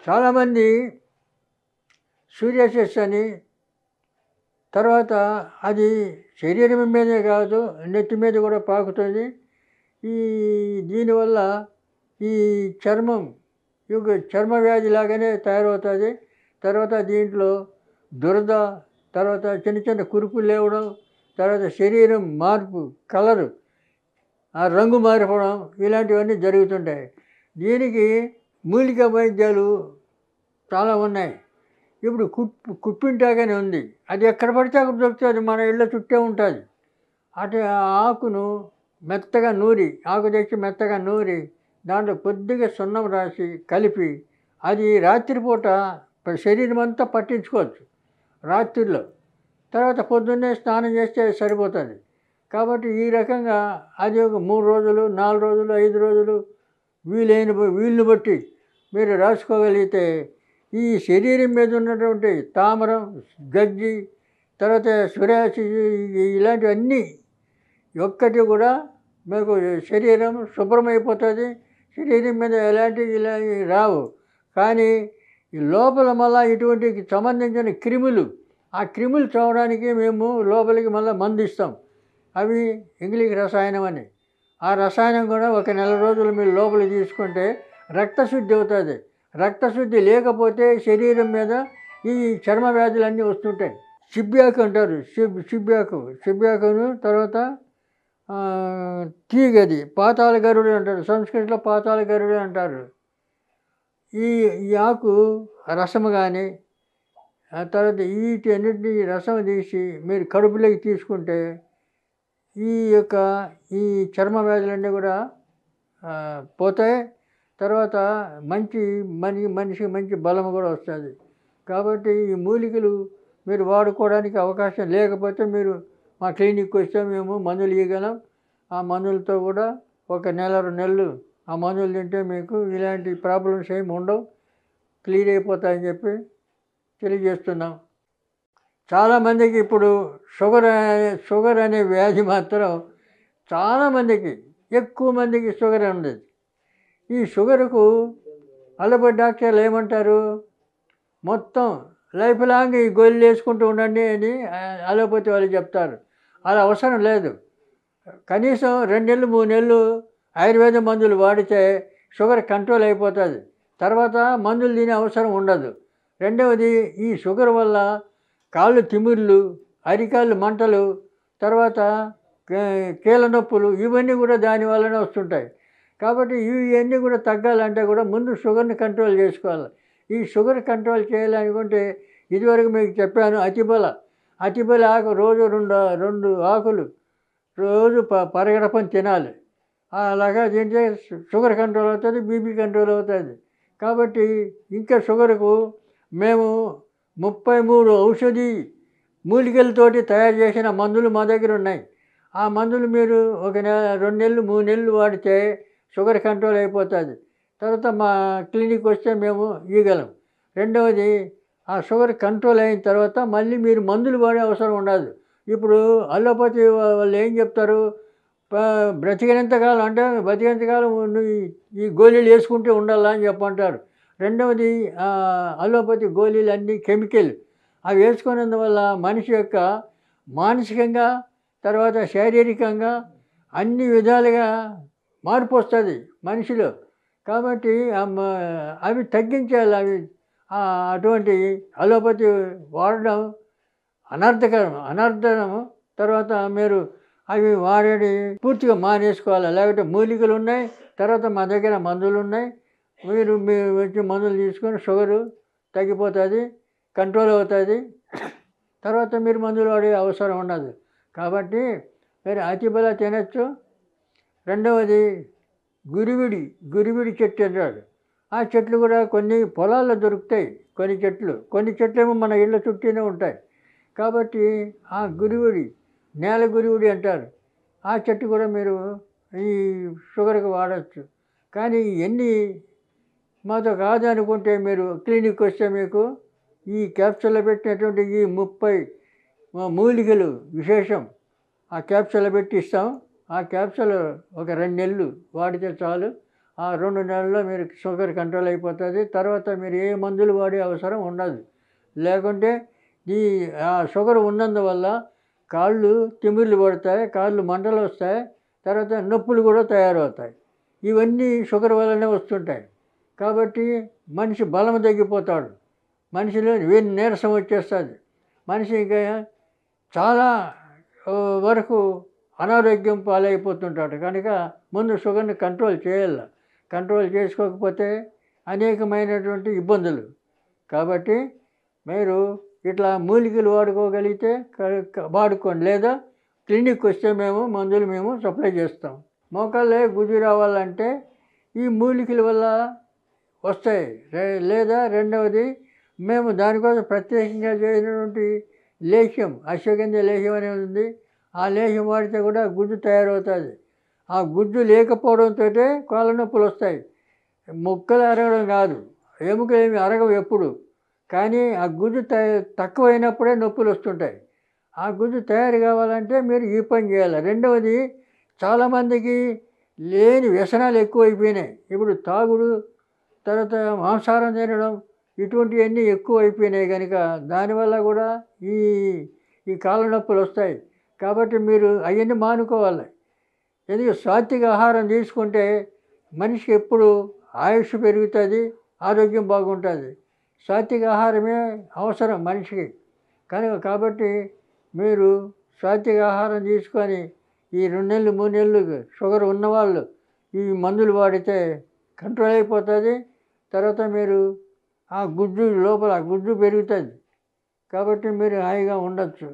చాలామంది సూర్యాసిస్ అని, తర్వాత అది శరీరం మీదే కాదు నెత్తి మీద కూడా పాకుతుంది. ఈ దీనివల్ల ఈ చర్మం చర్మ వ్యాధి లాగానే తయారవుతుంది. తర్వాత దీంట్లో దురద, తర్వాత చిన్న చిన్న కురుపులు లేవడం, తర్వాత శరీరం మార్పు, కలరు, ఆ రంగు మారిపోవడం, ఇలాంటివన్నీ జరుగుతుంటాయి. దీనికి మూలికా వైద్యాలు చాలా ఉన్నాయి. ఇప్పుడు కుప్పింటాకని ఉంది, అది ఎక్కడ పడితే అక్కడ దొరుకుతుంది, మన ఇళ్ళ చుట్టే ఉంటుంది. అటు ఆ ఆకును మెత్తగా నూరి, ఆకు తెచ్చి మెత్తగా నూరి దాంట్లో కొద్దిగా సున్నం రాసి కలిపి అది రాత్రిపూట శరీరం అంతా పట్టించుకోవచ్చు రాత్రిలో. తర్వాత పొద్దున్నే స్నానం చేస్తే సరిపోతుంది. కాబట్టి ఈ రకంగా అది ఒక 3 రోజులు, 4 రోజులు, 5 రోజులు వీలుని బట్టి మీరు రాసుకోగలిగితే ఈ శరీరం మీద ఉన్నటువంటి తామరం, గజ్జి, తర్వాత సురాసి, ఇలాంటివన్నీ ఒక్కటి కూడా మీకు శరీరం శుభ్రమైపోతుంది. శరీరం మీద ఇలా రావు. కానీ ఈ లోపల మళ్ళీ ఇటువంటికి సంబంధించిన క్రిములు, ఆ క్రిములు చావడానికి మేము లోపలికి మళ్ళీ మందు ఇస్తాం. అవి ఇంగ్లీష్ రసాయనం అని. ఆ రసాయనం కూడా ఒక నెల రోజులు మీరు లోపలికి తీసుకుంటే రక్తశుద్ధి అవుతుంది. రక్తశుద్ధి లేకపోతే శరీరం మీద ఈ చర్మ వ్యాధులన్నీ వస్తుంటాయి. సిబ్యాకు అంటారు, సిబ్యాకును, తర్వాత తీగది పాతాళ గరుడు అంటారు, సంస్కృతిలో పాతాళ గరుడు అంటారు. ఈ ఆకు రసము కానీ, ఆ తర్వాత వీటన్నిటిని రసం తీసి మీరు కడుపులోకి తీసుకుంటే ఈ చర్మ వ్యాధులన్నీ కూడా పోతాయి. తర్వాత మనిషికి మంచి బలం కూడా వస్తుంది. కాబట్టి ఈ మూలికలు మీరు వాడుకోవడానికి అవకాశం లేకపోతే మీరు మా క్లినిక్కి వస్తే మేము మందులు ఇవ్వగలం. ఆ మందులతో కూడా ఒక నెల 2 నెలలు ఆ మందులు తింటే మీకు ఇలాంటి ప్రాబ్లమ్స్ ఏమి ఉండవు, క్లియర్ అయిపోతాయని చెప్పి తెలియజేస్తున్నాం. చాలామందికి ఇప్పుడు షుగర్ అనే వ్యాధి మాత్రం చాలామందికి, ఎక్కువ మందికి షుగర్ ఉండేది. ఈ షుగర్కు అలోపతి డాక్టర్లు ఏమంటారు, మొత్తం లైఫ్ లాంగ్ ఈ గోళీలు వేసుకుంటూ ఉండండి అని అలోపతి వాళ్ళు చెప్తారు. అలా అవసరం లేదు. కనీసం 2 నెలలు 3 నెలలు ఆయుర్వేద మందులు వాడితే షుగర్ కంట్రోల్ అయిపోతుంది. తర్వాత మందులు తినే అవసరం ఉండదు. రెండవది, ఈ షుగర్ వల్ల కాళ్ళు తిమ్మిర్లు, అరికాళ్ళు మంటలు, తర్వాత కీళ్ళ నొప్పులు, ఇవన్నీ కూడా దానివల్లనే వస్తుంటాయి. కాబట్టి ఇవన్నీ కూడా తగ్గాలంటే కూడా ముందు షుగర్ని కంట్రోల్ చేసుకోవాలి. ఈ షుగర్ కంట్రోల్ చేయాలనుకుంటే ఇదివరకు మీకు చెప్పాను, అతిబల ఆకు రోజు 2 ఆకులు రోజు పరగడపని తినాలి. అలాగా తింటే షుగర్ కంట్రోల్ అవుతుంది, బీపీ కంట్రోల్ అవుతుంది. కాబట్టి ఇంకా షుగర్కు మేము 33 ఔషధి మూలికలతోటి తయారు చేసిన మందులు మా దగ్గర ఉన్నాయి. ఆ మందులు మీరు ఒక 2 నెలలు 3 నెలలు వాడితే షుగర్ కంట్రోల్ అయిపోతుంది. తర్వాత మా క్లినిక్ వస్తే మేము ఇవ్వగలం. రెండవది, ఆ షుగర్ కంట్రోల్ అయిన తర్వాత మళ్ళీ మీరు మందులు వాడే అవసరం ఉండదు. ఇప్పుడు అలోపతి వాళ్ళు ఏం చెప్తారు, బ్రతికినంతకాలం అంటే బతికినంతకాలం ఈ గోళీలు వేసుకుంటూ ఉండాలా అని చెప్పంటారు. రెండవది, అలోపతి గోళీలు అన్నీ కెమికల్. అవి వేసుకున్నందువల్ల మనిషి యొక్క మానసికంగా, తర్వాత శారీరకంగా అన్ని విధాలుగా మార్పు వస్తుంది మనిషిలో. కాబట్టి అవి తగ్గించాలి. అటువంటి అలోపతి వాడడం అనర్థకరం. తర్వాత మీరు అవి వాడేది పూర్తిగా మానేసుకోవాలి. లేకపోతే మూలికలు ఉన్నాయి, తర్వాత మా దగ్గర మందులు ఉన్నాయి. మీరు వచ్చి మందులు తీసుకొని షుగరు తగ్గిపోతుంది, కంట్రోల్ అవుతుంది. తర్వాత మీరు మందులు వాడే అవసరం ఉండదు. కాబట్టి మీరు అతిబల తినచ్చు. రెండవది, గురివిడి చెట్టు అంటాడు. ఆ చెట్లు కూడా కొన్ని పొలాల్లో దొరుకుతాయి. కొన్ని చెట్లు ఏమో మన ఇళ్ళ చుట్టూనే ఉంటాయి. కాబట్టి ఆ నేల గురివిడి అంటారు. ఆ చెట్టు కూడా మీరు ఈ షుగర్కి వాడచ్చు. కానీ ఇవన్నీ మాతో కాదనుకుంటే మీరు క్లినిక్ వస్తే మీకు ఈ క్యాప్సూల్లో పెట్టినటువంటి ఈ 30 మూలికలు విశేషం ఆ క్యాప్సూల్లో పెట్టి ఇస్తాం. ఆ క్యాప్సూల్ ఒక 2 నెలలు వాడితే చాలు. ఆ 2 నెలల్లో మీరు షుగర్ కంట్రోల్ అయిపోతుంది. తర్వాత మీరు ఏ మందులు వాడే అవసరం ఉండదు. లేకుంటే ఈ షుగర్ ఉన్నందువల్ల కాళ్ళు తిమ్మిర్లు పడతాయి, కాళ్ళు మంటలొస్తాయి, తర్వాత నొప్పులు కూడా తయారవుతాయి. ఇవన్నీ షుగర్ వల్లనే వస్తుంటాయి. కాబట్టి మనిషి బలం తగ్గిపోతాడు. మనిషిలో నీరసం వచ్చేస్తుంది. మనిషి ఇంకా చాలా వరకు అనారోగ్యం పాలైపోతుంటాడు. కనుక ముందు షుగర్ని కంట్రోల్ చేయాలి. కంట్రోల్ చేసుకోకపోతే అనేకమైనటువంటి ఇబ్బందులు. కాబట్టి మీరు ఇట్లా మూలికలు వాడుకోగలిగితే వాడుకోండి. లేదా క్లినిక్కి వస్తే మేము సప్లై చేస్తాం. మోకాళ్ళే గుజ్జు రావాలంటే ఈ మూలికల వల్ల వస్తాయి. లేదా రెండవది మేము దానికోసం ప్రత్యేకంగా చేసినటువంటి లేహ్యం, అశ్వగంధ లేహ్యం అనేది ఉంది. ఆ లేహ్యం వాడితే కూడా గుజ్జు తయారవుతుంది. ఆ గుజ్జు లేకపోవడంతో కాళ్ళ నొప్పులు వస్తాయి. ముక్కలు అరగడం కాదు, ఎముకలు ఏమి అరగవు ఎప్పుడు. కానీ ఆ గుజ్జు తక్కువైనప్పుడే నొప్పులు వస్తుంటాయి. ఆ గుజ్జు తయారు కావాలంటే మీరు ఈ పని చేయాలి. రెండవది చాలామందికి లేని వ్యసనాలు ఎక్కువైపోయినాయి. ఇప్పుడు తాగుడు, తర్వాత మాంసాహారం తినడం, ఇటువంటివన్నీ ఎక్కువ అయిపోయినాయి. కనుక దానివల్ల కూడా ఈ కాళ్ళ నొప్పులు వస్తాయి. కాబట్టి మీరు అవన్నీ మానుకోవాలి. ఎందుకంటే సాత్విక ఆహారం తీసుకుంటే మనిషికి ఎప్పుడు ఆయుష్ పెరుగుతుంది, ఆరోగ్యం బాగుంటుంది. సాత్విక ఆహారమే అవసరం మనిషికి. కాబట్టి మీరు సాత్విక ఆహారం తీసుకొని ఈ 2 నెలలు 3 నెలలు షుగర్ ఉన్నవాళ్ళు ఈ మందులు వాడితే కంట్రోల్ అయిపోతుంది. తర్వాత మీరు ఆ గుజ్జు లోపల గుజ్జు పెరుగుతుంది. కాబట్టి మీరు హాయిగా ఉండొచ్చు.